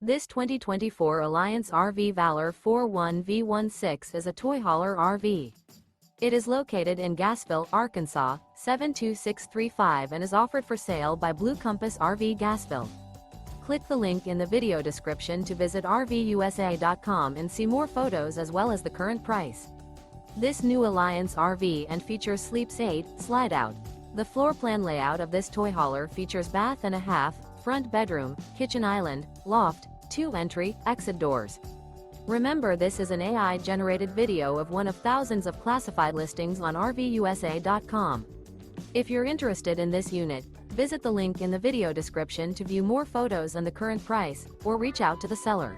This 2024 Alliance RV Valor 41V16 is a toy hauler RV. It is located in Gassville, Arkansas, 72635 and is offered for sale by Blue Compass RV Gassville. Click the link in the video description to visit RVUSA.com and see more photos as well as the current price. This new Alliance RV and features Sleep's 8, Slideout. The floor plan layout of this toy hauler features bath and a half, front bedroom, kitchen island, loft, 2 entry, exit doors. Remember, this is an AI-generated video of one of thousands of classified listings on RVUSA.com. If you're interested in this unit, visit the link in the video description to view more photos and the current price, or reach out to the seller.